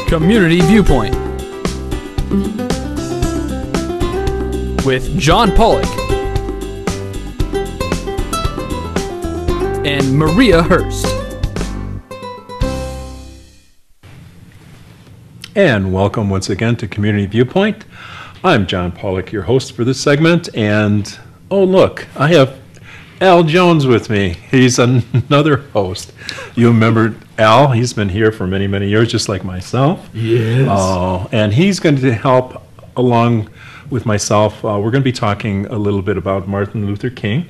Community Viewpoint with John Pollock and Maria Hurst. And welcome once again to Community Viewpoint. I'm John Pollock, your host for this segment, and oh look, I have Al Jones with me. He's another host. You remember Al? He's been here for many, many years, just like myself. Yes. And he's going to help along with myself. We're going to be talking a little bit about Martin Luther King,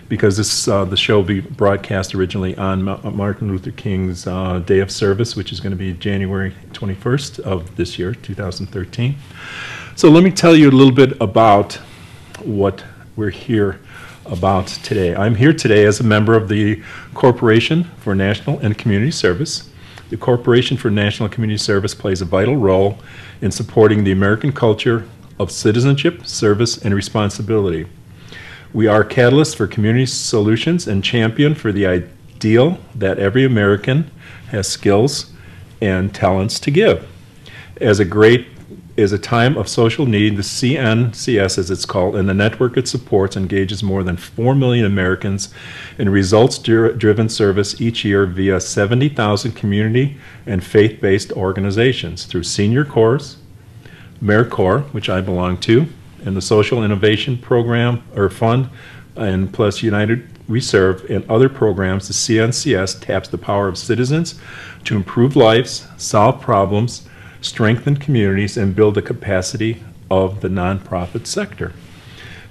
because this the show will be broadcast originally on Martin Luther King's Day of Service, which is going to be January 21st of this year, 2013. So let me tell you a little bit about what we're here about today. I'm here today as a member of the Corporation for National and Community Service. The Corporation for National and Community Service plays a vital role in supporting the American culture of citizenship, service, and responsibility. We are catalysts for community solutions and champion for the ideal that every American has skills and talents to give. As a time of social need, the CNCS, as it's called, and the network it supports engages more than 4 million Americans in results-driven service each year via 70,000 community and faith-based organizations through Senior Corps, AmeriCorps, which I belong to, and the Social Innovation Program or Fund, and plus United We Serve and other programs. The CNCS taps the power of citizens to improve lives, solve problems, strengthen communities, and build the capacity of the nonprofit sector.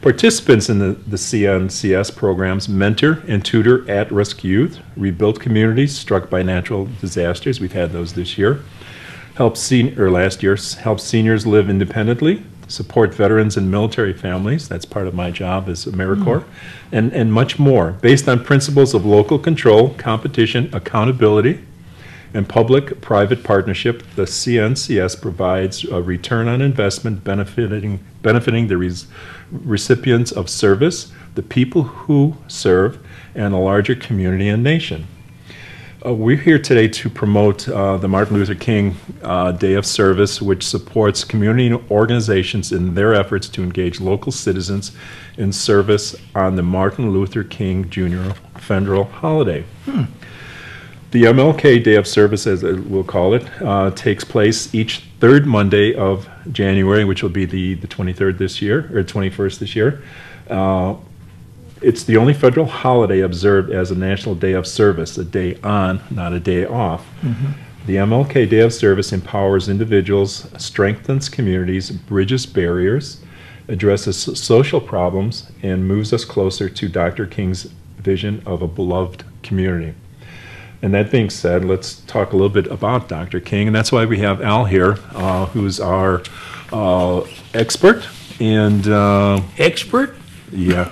Participants in the CNCS programs mentor and tutor at-risk youth, rebuild communities struck by natural disasters. We've had those this year. Help seniors live independently, support veterans and military families. That's part of my job as AmeriCorps, and much more, based on principles of local control, competition, accountability, and public-private partnership. The CNCS provides a return on investment benefiting the recipients of service, the people who serve, and a larger community and nation. We're here today to promote the Martin Luther King Day of Service, which supports community organizations in their efforts to engage local citizens in service on the Martin Luther King Jr. federal holiday. The MLK Day of Service, as we'll call it, takes place each third Monday of January, which will be the 23rd this year, or 21st this year. It's the only federal holiday observed as a National Day of Service, a day on, not a day off. The MLK Day of Service empowers individuals, strengthens communities, bridges barriers, addresses social problems, and moves us closer to Dr. King's vision of a beloved community. And that being said, let's talk a little bit about Dr. King, and that's why we have Al here, who's our expert. And Expert? Yeah.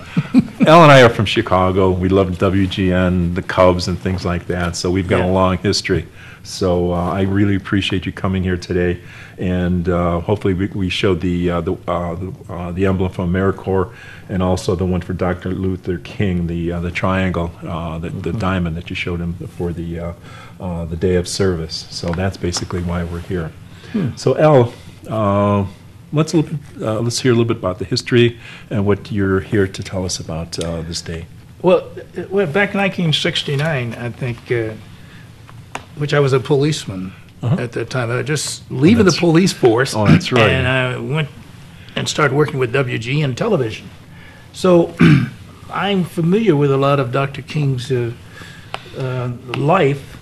Al and I are from Chicago. We love WGN, the Cubs, and things like that, so we've got a long history. So I really appreciate you coming here today, and hopefully we showed the emblem from AmeriCorps, and also the one for Dr. Luther King, the triangle, the diamond that you showed him for the Day of Service. So that's basically why we're here. So Al, let's hear a little bit about the history and what you're here to tell us about this day. Well, back in 1969, I think, which I was a policeman at that time. I was just leaving the police force. Oh, that's right. And I went and started working with WGN television. So I'm familiar with a lot of Dr. King's life,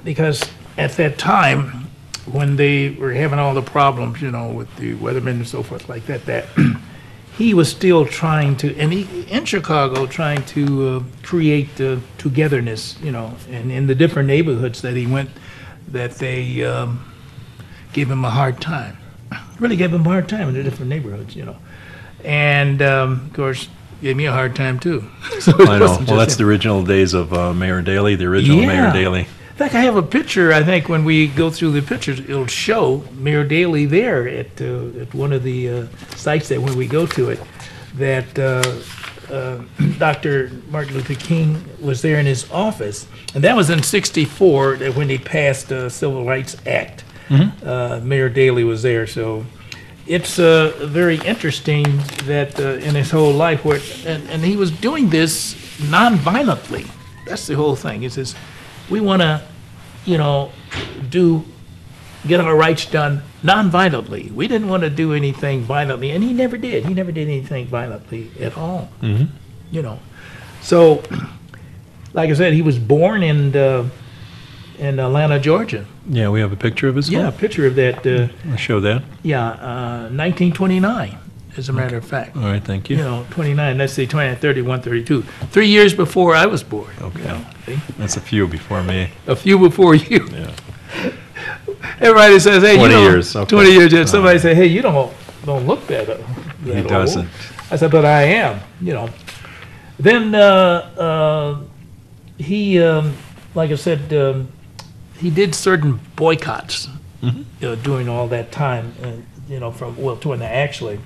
because at that time, when they were having all the problems, you know, with the weathermen and so forth like that, he was still trying to, and in Chicago, trying to create togetherness, you know, and in the different neighborhoods that he went, that they gave him a hard time. Really gave him a hard time in the different neighborhoods, you know. And, of course, gave me a hard time, too. So I know. Well, that's the original days of Mayor Daley, the original Mayor Daley. In fact, I have a picture. I think when we go through the pictures, it'll show Mayor Daley there at one of the sites that when we go to it, that Dr. Martin Luther King was there in his office. And that was in '64 when he passed the Civil Rights Act. Mayor Daley was there. So it's very interesting that in his whole life, and he was doing this non-violently. That's the whole thing. He says, we want to, get our rights done non-violently. We didn't want to do anything violently, and he never did. He never did anything violently at all. So, like I said, he was born in Atlanta, Georgia. Yeah, we have a picture of his home. Yeah, a picture of that. I'll show that. 1929, as a matter of fact. All right, thank you. 29, let's say 29, 31, 32. 3 years before I was born. Okay. See? That's a few before me. A few before you. Yeah. Everybody says, hey, 20 years. Okay. 20 years. And somebody say, hey, you don't look that old. He doesn't. I said, but I am, Then he, like I said, he did certain boycotts during all that time, actually,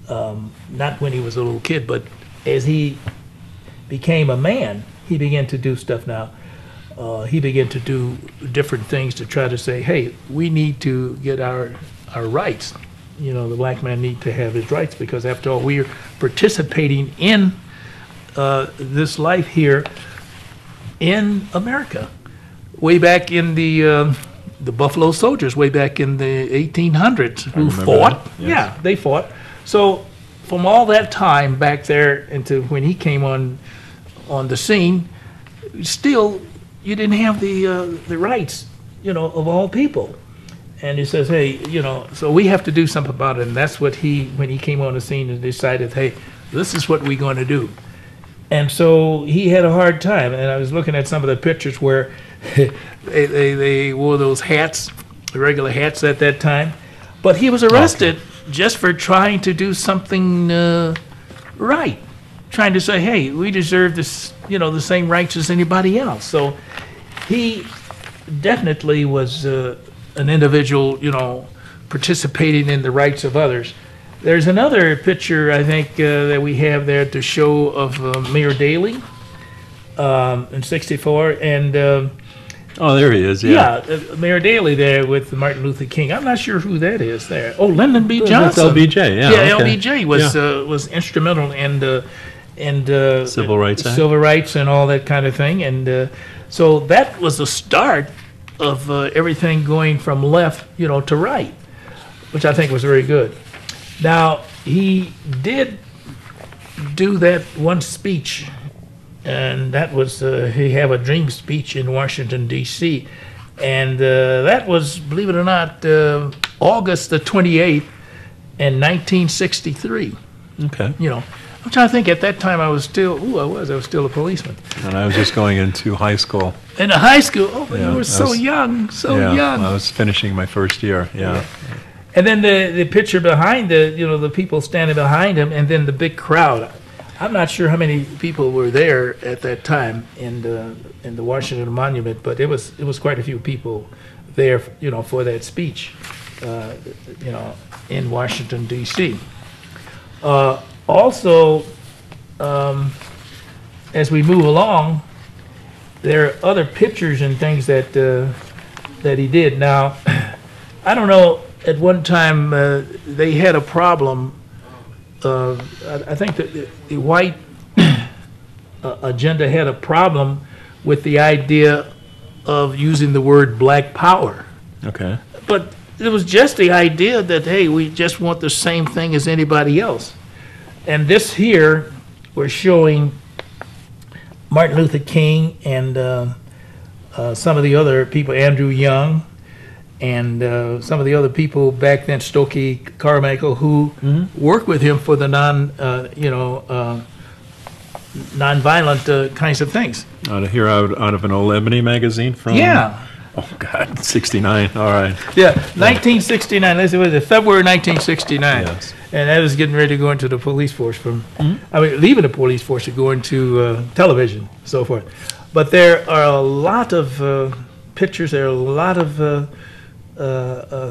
not when he was a little kid, but as he became a man, he began to do stuff now. He began to do different things to try to say, hey, we need to get our rights. The black man need to have his rights, because after all, we are participating in this life here in America. Way back in the Buffalo Soldiers, way back in the 1800s, who fought. Yes. Yeah, they fought. So from all that time back there into when he came on the scene, still you didn't have the rights, of all people. And he says, hey, so we have to do something about it. And that's what when he came on the scene and decided, hey, this is what we're going to do. And so he had a hard time. And I was looking at some of the pictures where they wore those hats, the regular hats at that time. But he was arrested just for trying to do something right. Trying to say, hey, we deserve this, the same rights as anybody else. So he definitely was an individual, participating in the rights of others. There's another picture, I think, that we have there to show of Mayor Daley in '64, and oh, there he is. Yeah. Mayor Daley there with Martin Luther King. I'm not sure who that is there. Oh, Lyndon B. Johnson. That's LBJ. Yeah. Yeah, okay. LBJ was instrumental in Civil Rights Act. Civil rights and all that kind of thing, and so that was the start of everything going from left, to right, which I think was very good. Now, he did do that one speech, and that was he have a dream speech in Washington, D.C., and that was, believe it or not, August the 28th in 1963. Okay. I'm trying to think, at that time I was still a policeman. And I was just going into high school. In the high school? Oh, but Yeah, you were so young. I was finishing my first year. Yeah. And then the picture behind the people standing behind him, and then the big crowd. I'm not sure how many people were there at that time in the Washington Monument, but it was quite a few people there, for that speech, in Washington, D.C. Also, as we move along, there are other pictures and things that he did. Now, I don't know. At one time, they had a problem. I think that the white agenda had a problem with the idea of using the word black power. Okay. But it was just the idea that, hey, we just want the same thing as anybody else. And this here, we're showing Martin Luther King and some of the other people, Andrew Young, and some of the other people back then, Stokely Carmichael, who worked with him for the nonviolent kinds of things. Out of an old Ebony magazine from. Yeah. Oh God, '69. All right. Yeah, 1969. Let's see, what is it? February 1969. Yes. And I was getting ready to go into the police force leaving the police force to go into television, so forth. But there are a lot of pictures. There are a lot of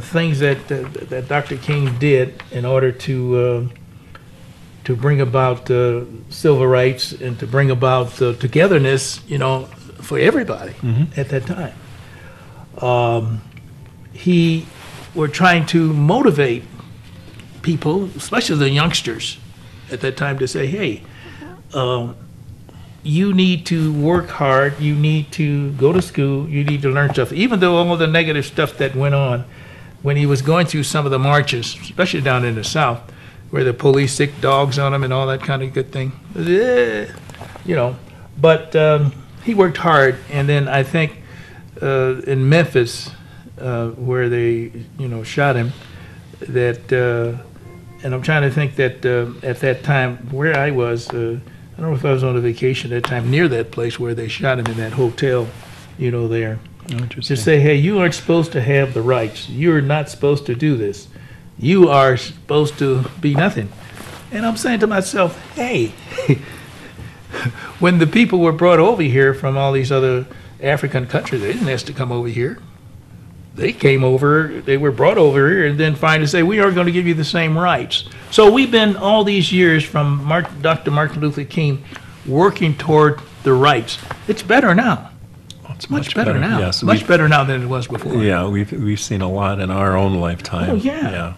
things that Dr. King did in order to bring about civil rights and to bring about togetherness, for everybody at that time. he were trying to motivate people, especially the youngsters at that time, to say, hey, you need to work hard, you need to go to school, you need to learn stuff. Even though all the negative stuff that went on when he was going through some of the marches, especially down in the South, where the police sick dogs on him and all that kind of good thing, you know. But he worked hard, and then I think in Memphis, where they, you know, shot him, that, and I'm trying to think that at that time where I was, I don't know if I was on a vacation at that time near that place where they shot him in that hotel, you know, there. Oh, interesting. To say, hey, you aren't supposed to have the rights. You're not supposed to do this. You are supposed to be nothing. And I'm saying to myself, hey, when the people were brought over here from all these other African countries, they didn't ask to come over here. They came over, they were brought over here, and then finally say, we are going to give you the same rights. So we've been all these years from Dr. Martin Luther King working toward the rights. It's better now. It's Much better now. Yes, much better now than it was before. Yeah, we've seen a lot in our own lifetime. Oh, yeah. Yeah.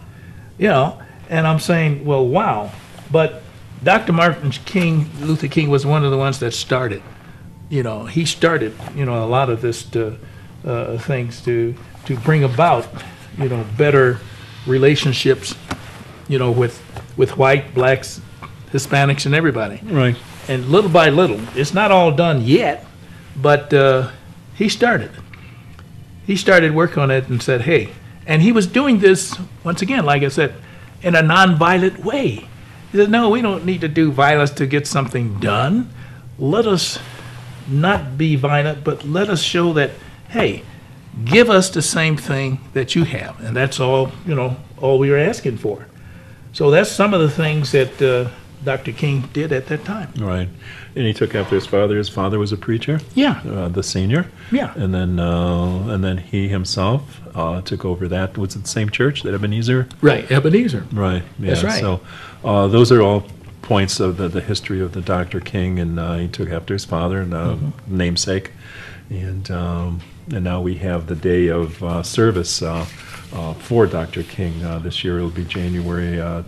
You know, and I'm saying, well, wow. But Dr. Martin Luther King was one of the ones that started. You know, he started, you know, a lot of this things to bring about, you know, better relationships, you know, with white, blacks, Hispanics, and everybody. Right. And little by little, it's not all done yet, but he started. He started work on it and said, hey, and he was doing this, once again, like I said, in a nonviolent way. He said, no, we don't need to do violence to get something done. Let us not be violent, but let us show that, hey, give us the same thing that you have. And that's all, you know, all we were asking for. So that's some of the things that Dr. King did at that time. Right. And he took after his father. His father was a preacher. Yeah. The senior. Yeah. And then he himself took over that. Was it the same church, that Ebenezer? Right, Ebenezer. Right. Yeah. That's right. So those are all points of the history of the Dr. King, and he took after his father and namesake. And now we have the day of service for Dr. King. This year it'll be January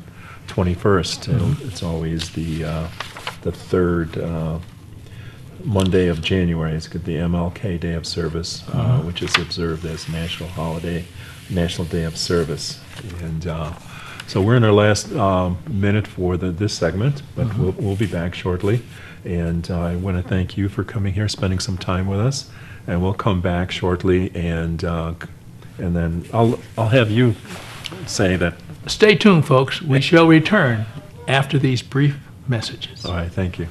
21st. It's always the third Monday of January. It's the MLK Day of Service, which is observed as national holiday, National Day of Service. And so we're in our last minute for this segment, but we'll be back shortly. And I want to thank you for coming here, spending some time with us. And we'll come back shortly, and then I'll have you say that. Stay tuned, folks. We shall return after these brief messages. All right, thank you.